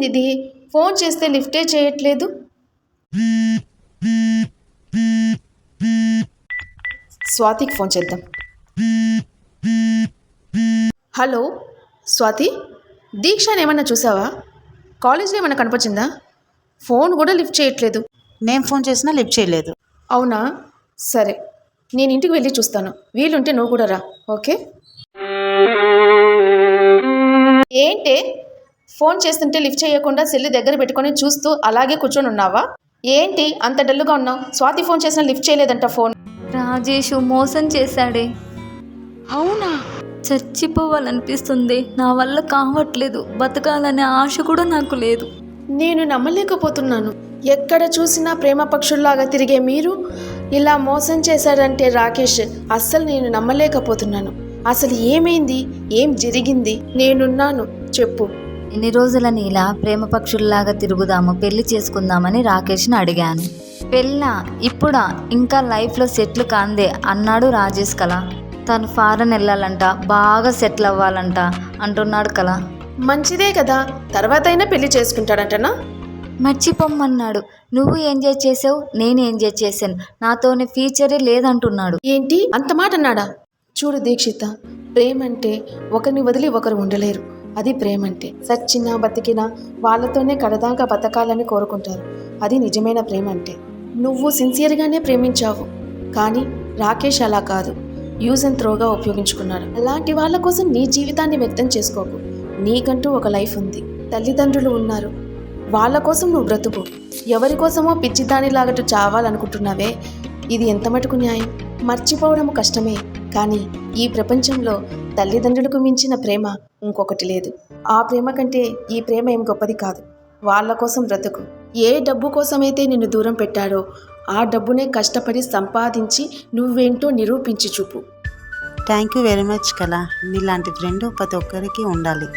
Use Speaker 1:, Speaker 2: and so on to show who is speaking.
Speaker 1: ఏంది ఇది? ఫోన్ చేస్తే లిఫ్టే చేయట్లేదు. స్వాతికి ఫోన్ చేద్దాం. హలో స్వాతి, దీక్షని ఏమన్నా చూసావా? కాలేజ్లో ఏమన్నా కనిపించిందా? ఫోన్ కూడా లిఫ్ట్ చేయట్లేదు.
Speaker 2: నేను ఫోన్ చేసినా లిఫ్ట్ చేయలేదు.
Speaker 1: అవునా? సరే, నేను ఇంటికి వెళ్ళి చూస్తాను. వీలుంటే నువ్వు కూడా రా. ఓకే? ఏంటే ఫోన్ చేస్తుంటే లిఫ్ట్ చేయకుండా సెల్ దగ్గర పెట్టుకొని చూస్తూ అలాగే కూర్చొని ఉన్నావా? ఏంటి అంత డల్లుగా ఉన్నావు? స్వాతి ఫోన్ చేసినా లిఫ్ట్ చేయలేదంట ఫోన్.
Speaker 3: రాజేష్ మోసం చేశాడే.
Speaker 1: అవునా?
Speaker 3: చచ్చిపోవాలనిపిస్తుంది. నా వల్ల కావట్లేదు. బతకాలనే ఆశ కూడా నాకు లేదు.
Speaker 1: నేను నమ్మలేకపోతున్నాను. ఎక్కడ చూసినా ప్రేమ పక్షుల్లాగా తిరిగే మీరు ఇలా మోసం చేశాడంటే రాకేష్, అస్సలు నేను నమ్మలేకపోతున్నాను. అసలు ఏమైంది? ఏం జరిగింది? నేనున్నాను, చెప్పు.
Speaker 3: ఎన్ని రోజులని ఇలా ప్రేమ పక్షుల్లాగా తిరుగుదాము, పెళ్లి చేసుకుందామని రాకేష్ని అడిగాను. పెళ్ళా? ఇప్పుడా? ఇంకా లైఫ్లో సెటిల్ కాందే అన్నాడు రాజేష్ కల. తను ఫారెన్ వెళ్ళాలంట, బాగా సెటిల్ అవ్వాలంట అంటున్నాడు కల.
Speaker 1: మంచిదే కదా, తర్వాత అయినా పెళ్లి చేసుకుంటాడంటనా?
Speaker 3: మర్చిపోమ్మన్నాడు. నువ్వు ఎంజాయ్ చేసావు, నేను ఎంజాయ్ చేశాను, నాతోనే ఫ్యూచరే లేదంటున్నాడు.
Speaker 1: ఏంటి అంత మాట అన్నాడా? చూడు దీక్షిత, ప్రేమంటే ఒకరిని వదిలి ఒకరు ఉండలేరు. అది ప్రేమంటే సచ్చినా బతికినా వాళ్ళతోనే కడదాకా బతకాలని కోరుకుంటారు. అది నిజమైన ప్రేమ అంటే. నువ్వు సిన్సియర్గానే ప్రేమించావు, కానీ రాకేష్ అలా కాదు, యూజ్ అండ్ త్రోగా ఉపయోగించుకున్నాడు. అలాంటి వాళ్ళ కోసం నీ జీవితాన్ని వ్యక్తం చేసుకోకు. నీకంటూ ఒక లైఫ్ ఉంది, తల్లిదండ్రులు ఉన్నారు, వాళ్ళ కోసం నువ్వు బ్రతుకు. ఎవరి కోసమో పిచ్చిదానిలాగట్టు చావాలనుకుంటున్నావే, ఇది ఎంత మటుకు న్యాయం? మర్చిపోవడం కష్టమే, కానీ ఈ ప్రపంచంలో తల్లిదండ్రులకు మించిన ప్రేమ ఇంకొకటి లేదు. ఆ ప్రేమ కంటే ఈ ప్రేమ ఏం గొప్పది కాదు. వాళ్ళ కోసం బ్రతుకు. ఏ డబ్బు కోసమైతే నిన్ను దూరం పెట్టాడో ఆ డబ్బునే కష్టపడి సంపాదించి నువ్వేంటో నిరూపించి చూపు.
Speaker 2: థ్యాంక్ యూ వెరీ మచ్ కళ. నీలాంటి ఫ్రెండ్ ప్రతి ఒక్కరికి ఉండాలి.